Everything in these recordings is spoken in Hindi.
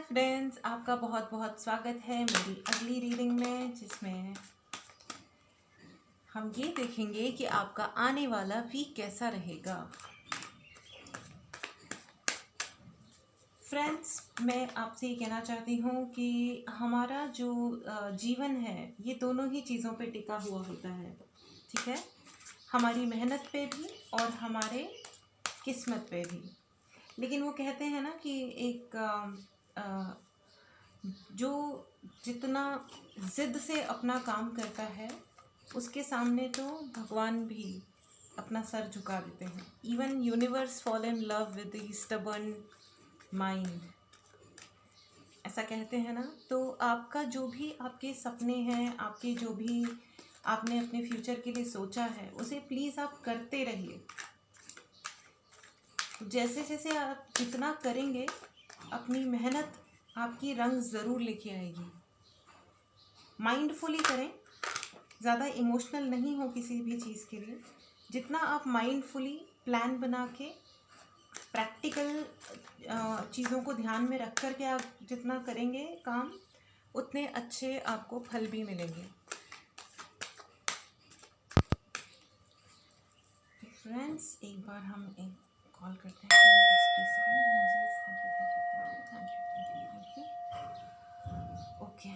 फ्रेंड्स, आपका बहुत बहुत स्वागत है मेरी अगली रीडिंग में, जिसमें हम ये देखेंगे कि आपका आने वाला वीक कैसा रहेगा। फ्रेंड्स, मैं आपसे ये कहना चाहती हूँ कि हमारा जो जीवन है ये दोनों ही चीज़ों पे टिका हुआ होता है। ठीक है, हमारी मेहनत पे भी और हमारे किस्मत पे भी। लेकिन वो कहते हैं ना कि एक जो जितना ज़िद से अपना काम करता है उसके सामने तो भगवान भी अपना सर झुका देते हैं। Even universe fall in love with the stubborn mind, ऐसा कहते हैं ना। तो आपका जो भी आपके सपने हैं, आपके जो भी आपने अपने फ्यूचर के लिए सोचा है, उसे प्लीज़ आप करते रहिए। जैसे जैसे आप जितना करेंगे, अपनी मेहनत आपकी रंग ज़रूर लेके आएगी। माइंडफुली करें, ज़्यादा इमोशनल नहीं हो किसी भी चीज़ के लिए। जितना आप माइंडफुली प्लान बना के प्रैक्टिकल चीज़ों को ध्यान में रख कर के आप जितना करेंगे काम, उतने अच्छे आपको फल भी मिलेंगे। फ्रेंड्स, एक बार हम एक कॉल करते हैं। ओके,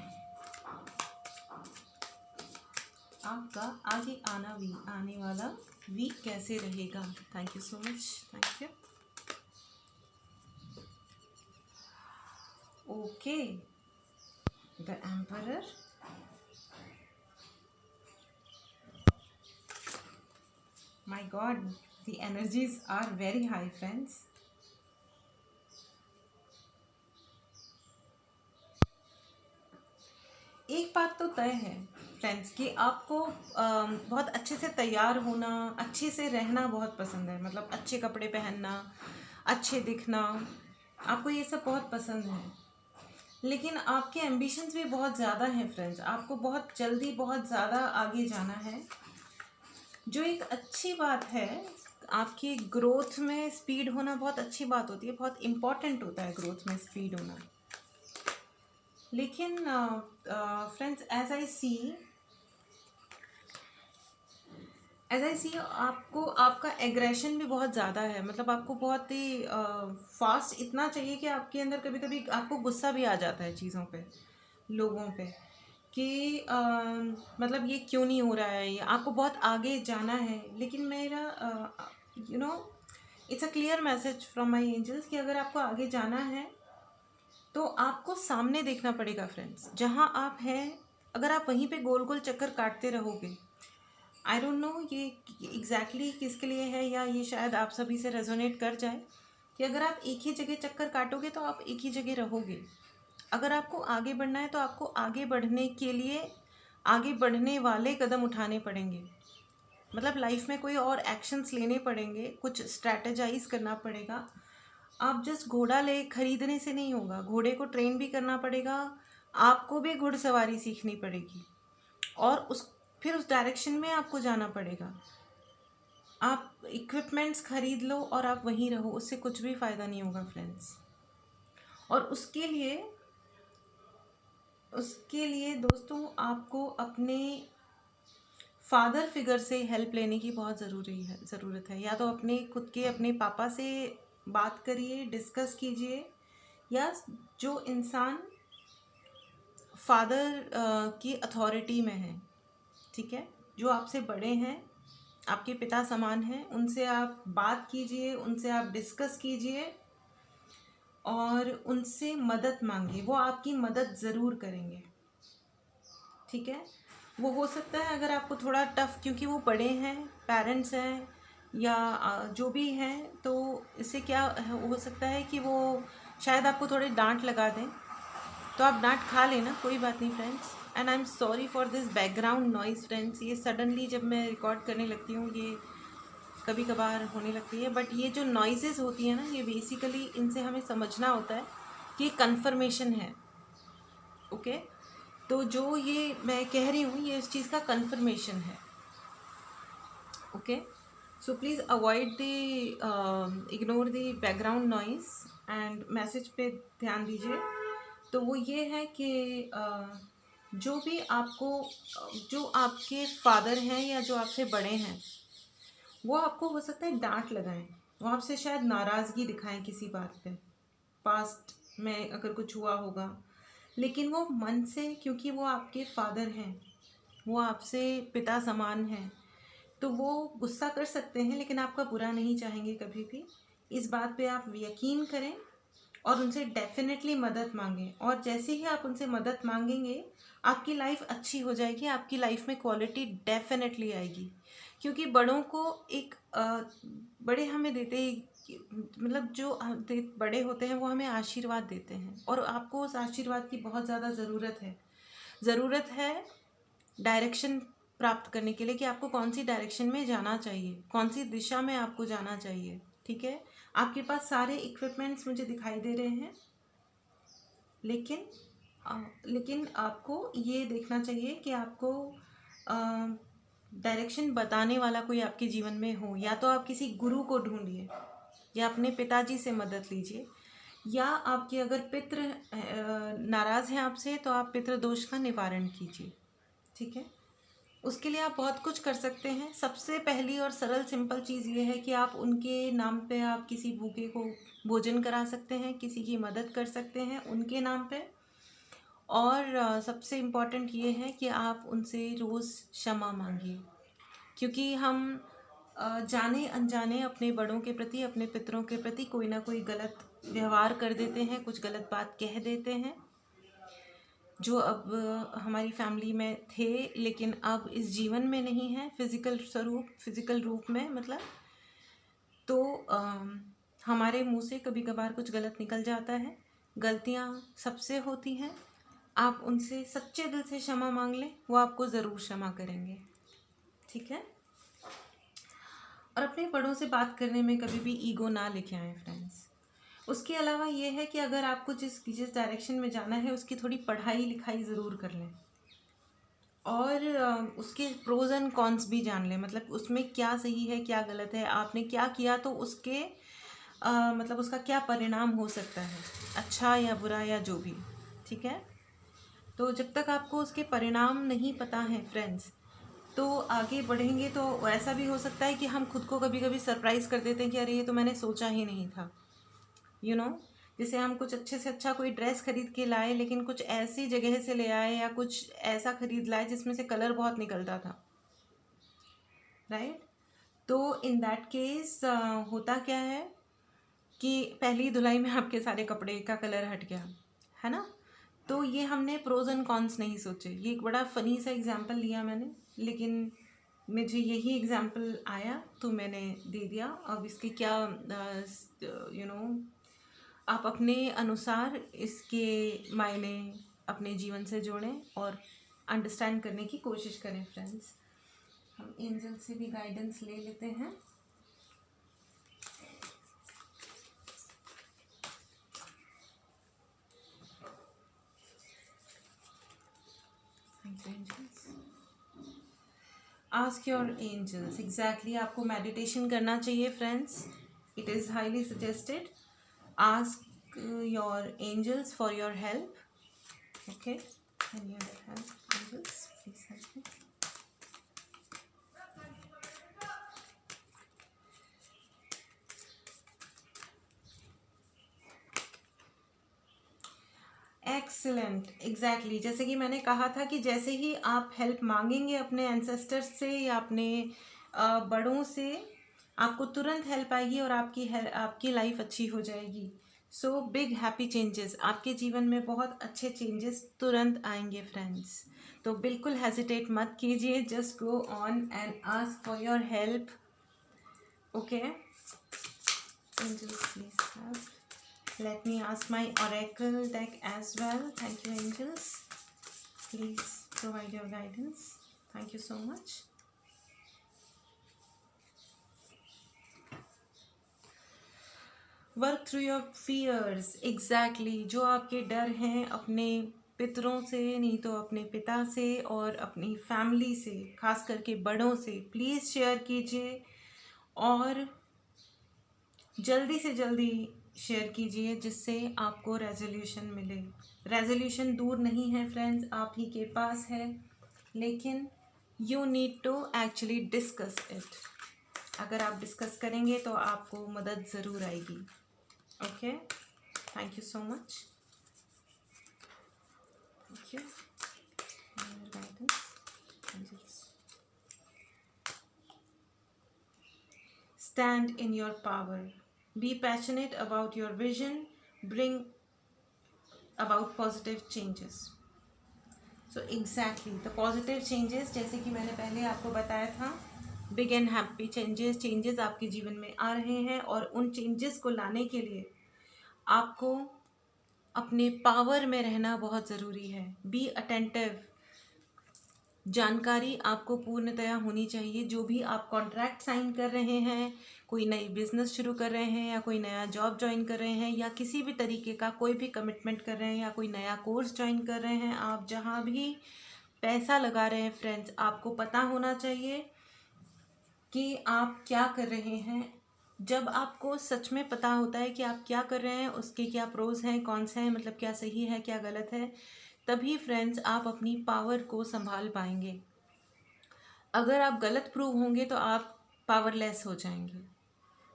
आपका आने वाला वीक कैसे रहेगा। Thank you so much, thank you. Okay, the emperor, my God, the energies are very high friends. एक बात तो तय है फ्रेंड्स कि आपको बहुत अच्छे से तैयार होना, अच्छे से रहना बहुत पसंद है। मतलब अच्छे कपड़े पहनना, अच्छे दिखना, आपको ये सब बहुत पसंद है। लेकिन आपके एम्बिशंस भी बहुत ज़्यादा हैं फ्रेंड्स। आपको बहुत जल्दी बहुत ज़्यादा आगे जाना है, जो एक अच्छी बात है। आपकी ग्रोथ में स्पीड होना बहुत अच्छी बात होती है, बहुत इम्पॉर्टेंट होता है ग्रोथ में स्पीड होना। लेकिन फ्रेंड्स, एज आई सी आपको आपका एग्रेशन भी बहुत ज़्यादा है। मतलब आपको बहुत ही फास्ट इतना चाहिए कि आपके अंदर कभी कभी आपको गुस्सा भी आ जाता है चीज़ों पे, लोगों पे, कि मतलब ये क्यों नहीं हो रहा है, ये आपको बहुत आगे जाना है। लेकिन मेरा it's a clear message from my angels कि अगर आपको आगे जाना है तो आपको सामने देखना पड़ेगा फ्रेंड्स। जहाँ आप हैं, अगर आप वहीं पे गोल गोल चक्कर काटते रहोगे, आई डोंट नो ये एग्जैक्टली किसके लिए है, या ये शायद आप सभी से रेजोनेट कर जाए कि अगर आप एक ही जगह चक्कर काटोगे तो आप एक ही जगह रहोगे। अगर आपको आगे बढ़ना है तो आपको आगे बढ़ने के लिए आगे बढ़ने वाले कदम उठाने पड़ेंगे। मतलब लाइफ में कोई और एक्शंस लेने पड़ेंगे, कुछ स्ट्रैटेजाइज करना पड़ेगा। आप जस्ट घोड़ा ले खरीदने से नहीं होगा, घोड़े को ट्रेन भी करना पड़ेगा, आपको भी घुड़सवारी सीखनी पड़ेगी और फिर उस डायरेक्शन में आपको जाना पड़ेगा। आप इक्विपमेंट्स खरीद लो और आप वहीं रहो, उससे कुछ भी फ़ायदा नहीं होगा फ्रेंड्स। और उसके लिए दोस्तों, आपको अपने फादर फिगर से हेल्प लेने की बहुत ज़रूरत है। या तो अपने पापा से बात करिए, डिस्कस कीजिए, या जो इंसान फादर की अथॉरिटी में है, ठीक है, जो आपसे बड़े हैं, आपके पिता समान हैं, उनसे आप बात कीजिए, उनसे आप डिस्कस कीजिए और उनसे मदद मांगिए। वो आपकी मदद ज़रूर करेंगे, ठीक है। वो हो सकता है अगर आपको थोड़ा टफ, क्योंकि वो बड़े हैं, पेरेंट्स हैं या जो भी हैं, तो इससे क्या हो सकता है कि वो शायद आपको थोड़े डांट लगा दें, तो आप डांट खा लेना, कोई बात नहीं friends. And I am sorry for this background noise friends. ये सडनली जब मैं रिकॉर्ड करने लगती हूँ, ये कभी कभार होने लगती है। बट ये जो नॉइज़ेस होती है ना, ये बेसिकली इनसे हमें समझना होता है कि कन्फर्मेशन है। ओके, तो जो ये मैं कह रही हूँ, ये इस चीज़ का कन्फर्मेशन है। Okay, so please avoid the ignore the background noise and message पे ध्यान दीजिए। तो वो ये है कि जो भी आपको जो आपके फादर हैं या जो आपसे बड़े हैं, वो आपको हो सकता है डांट लगाएं, वो आपसे शायद नाराज़गी दिखाएं किसी बात पे, पास्ट में अगर कुछ हुआ होगा, लेकिन वो मन से, क्योंकि वो आपके फादर हैं, वो आपसे पिता समान हैं, तो वो गुस्सा कर सकते हैं लेकिन आपका बुरा नहीं चाहेंगे कभी भी। इस बात पे आप यकीन करें और उनसे डेफिनेटली मदद मांगें, और जैसे ही आप उनसे मदद मांगेंगे आपकी लाइफ अच्छी हो जाएगी, आपकी लाइफ में क्वालिटी डेफिनेटली आएगी। क्योंकि बड़ों को एक बड़े हमें देते ही, मतलब जो बड़े होते हैं वो हमें आशीर्वाद देते हैं, और आपको उस आशीर्वाद की बहुत ज़्यादा ज़रूरत है डायरेक्शन प्राप्त करने के लिए, कि आपको कौन सी डायरेक्शन में जाना चाहिए, कौन सी दिशा में आपको जाना चाहिए। ठीक है, आपके पास सारे इक्विपमेंट्स मुझे दिखाई दे रहे हैं, लेकिन आपको ये देखना चाहिए कि आपको डायरेक्शन बताने वाला कोई आपके जीवन में हो। या तो आप किसी गुरु को ढूंढिए, या अपने पिताजी से मदद लीजिए, या आपके अगर पितृ नाराज़ हैं आपसे तो आप पितृ दोष का निवारण कीजिए। ठीक है, उसके लिए आप बहुत कुछ कर सकते हैं। सबसे पहली और सरल सिंपल चीज़ ये है कि आप उनके नाम पे आप किसी भूखे को भोजन करा सकते हैं, किसी की मदद कर सकते हैं उनके नाम पे। और सबसे इम्पॉर्टेंट ये है कि आप उनसे रोज़ क्षमा मांगिए, क्योंकि हम जाने अनजाने अपने बड़ों के प्रति, अपने पितरों के प्रति कोई ना कोई गलत व्यवहार कर देते हैं, कुछ गलत बात कह देते हैं, जो अब हमारी फैमिली में थे लेकिन अब इस जीवन में नहीं है, फिज़िकल रूप में मतलब। तो हमारे मुंह से कभी कभार कुछ गलत निकल जाता है, गलतियां सबसे होती हैं। आप उनसे सच्चे दिल से क्षमा मांग लें, वो आपको ज़रूर क्षमा करेंगे। ठीक है, और अपने बड़ों से बात करने में कभी भी ईगो ना लेके आएँ फ्रेंड्स। उसके अलावा ये है कि अगर आपको जिस डायरेक्शन में जाना है उसकी थोड़ी पढ़ाई लिखाई ज़रूर कर लें, और उसके प्रोज़ एंड कॉन्स भी जान लें, मतलब उसमें क्या सही है क्या गलत है, आपने क्या किया तो उसके मतलब उसका क्या परिणाम हो सकता है, अच्छा या बुरा या जो भी। ठीक है, तो जब तक आपको उसके परिणाम नहीं पता है फ्रेंड्स, तो आगे बढ़ेंगे तो ऐसा भी हो सकता है कि हम खुद को कभी कभी सरप्राइज़ कर देते हैं कि अरे ये तो मैंने सोचा ही नहीं था। जैसे हम कुछ अच्छे से अच्छा कोई ड्रेस खरीद के लाए लेकिन कुछ ऐसी जगह से ले आए, या कुछ ऐसा खरीद लाए जिसमें से कलर बहुत निकलता था, राइट। तो इन दैट केस होता क्या है कि पहली धुलाई में आपके सारे कपड़े का कलर हट गया, है ना। तो ये हमने प्रोज एंड कॉन्स नहीं सोचे। ये एक बड़ा फ़नी सा एग्जाम्पल लिया मैंने, लेकिन मुझे यही एग्जाम्पल आया तो मैंने दे दिया। अब इसके क्या आप अपने अनुसार इसके मायने अपने जीवन से जोड़ें और अंडरस्टैंड करने की कोशिश करें फ्रेंड्स। हम एंजल से भी गाइडेंस ले लेते हैं। Ask your angels. एग्जैक्टली आपको मेडिटेशन करना चाहिए friends, it is highly suggested. Ask your angels for your help. Okay, any other help angels, please help me. Excellent, exactly जैसे कि मैंने कहा था कि जैसे ही आप हेल्प मांगेंगे अपने एंसेस्टर्स से या अपने बड़ों से, आपको तुरंत हेल्प आएगी और आपकी लाइफ अच्छी हो जाएगी। सो बिग हैप्पी चेंजेस, आपके जीवन में बहुत अच्छे चेंजेस तुरंत आएंगे फ्रेंड्स। तो बिल्कुल हेजिटेट मत कीजिए, just go on and ask for your help. Okay, angels please help. Let me ask my oracle deck as well. Thank you, angels. Please provide your guidance. Thank you so much. Work through your fears. Exactly. जो आपके डर हैं अपने पितरों से, नहीं तो अपने पिता से और अपनी फैमिली से, खास करके बड़ों से, प्लीज़ शेयर कीजिए और जल्दी से जल्दी शेयर कीजिए जिससे आपको रेजोल्यूशन मिले। रेजोल्यूशन दूर नहीं है फ्रेंड्स, आप ही के पास है, लेकिन you need to actually discuss it. अगर आप डिस्कस करेंगे तो आपको मदद ज़रूर आएगी। Okay, thank you so much. Thank you. Stand in your power. Be passionate about your vision. Bring about positive changes. So exactly the positive changes, जैसे कि मैंने पहले आपको बताया था, बिग एंड हैप्पी चेंजेस आपके जीवन में आ रहे हैं, और उन चेंजेस को लाने के लिए आपको अपने पावर में रहना बहुत ज़रूरी है। Be attentive. जानकारी आपको पूर्णतया होनी चाहिए। जो भी आप कॉन्ट्रैक्ट साइन कर रहे हैं, कोई नई बिजनेस शुरू कर रहे हैं, या कोई नया जॉब ज्वाइन कर रहे हैं, या किसी भी तरीके का कोई भी कमिटमेंट कर रहे हैं, या कोई नया कोर्स ज्वाइन कर रहे हैं, आप जहाँ भी पैसा लगा रहे हैं फ्रेंड्स, आपको पता होना चाहिए कि आप क्या कर रहे हैं। जब आपको सच में पता होता है कि आप क्या कर रहे हैं, उसके क्या प्रोज हैं, कॉन्स हैं, मतलब क्या सही है क्या गलत है, तभी फ्रेंड्स आप अपनी पावर को संभाल पाएंगे। अगर आप गलत प्रूव होंगे तो आप पावरलेस हो जाएंगे।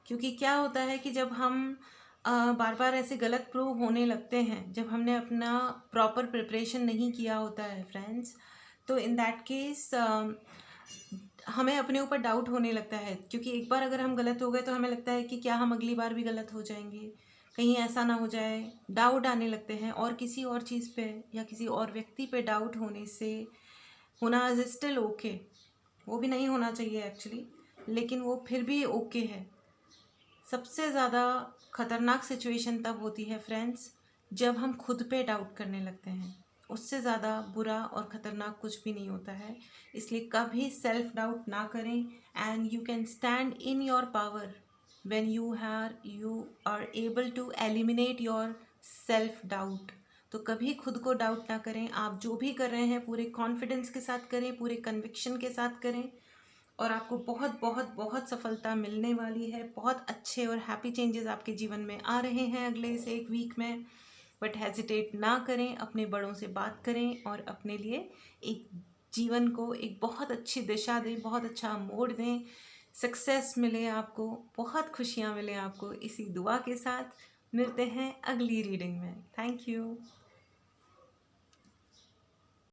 क्योंकि क्या होता है कि जब हम बार बार ऐसे गलत प्रूव होने लगते हैं, जब हमने अपना प्रॉपर प्रिपरेशन नहीं किया होता है फ्रेंड्स, तो इन दैट केस हमें अपने ऊपर डाउट होने लगता है। क्योंकि एक बार अगर हम गलत हो गए तो हमें लगता है कि क्या हम अगली बार भी गलत हो जाएंगे, कहीं ऐसा ना हो जाए। डाउट आने लगते हैं, और किसी और चीज़ पे या किसी और व्यक्ति पे डाउट होने से, होना इज स्टिल ओके, वो भी नहीं होना चाहिए एक्चुअली, लेकिन वो फिर भी ओके है। सबसे ज़्यादा ख़तरनाक सिचुएशन तब होती है फ्रेंड्स जब हम खुद पे डाउट करने लगते हैं। उससे ज़्यादा बुरा और ख़तरनाक कुछ भी नहीं होता है। इसलिए कभी सेल्फ डाउट ना करें, and you can stand in your power when you are able to eliminate your self doubt. तो कभी खुद को डाउट ना करें। आप जो भी कर रहे हैं पूरे कॉन्फिडेंस के साथ करें, पूरे कन्विक्शन के साथ करें, और आपको बहुत बहुत बहुत सफलता मिलने वाली है। बहुत अच्छे और हैप्पी चेंजेस आपके जीवन में आ रहे हैं अगले इस एक वीक में। बट हेजिटेट ना करें, अपने बड़ों से बात करें, और अपने लिए एक जीवन को एक बहुत अच्छी दिशा दें, बहुत अच्छा मोड़ दें। सक्सेस मिले आपको, बहुत खुशियाँ मिले आपको। इसी दुआ के साथ मिलते हैं अगली रीडिंग में। Thank you.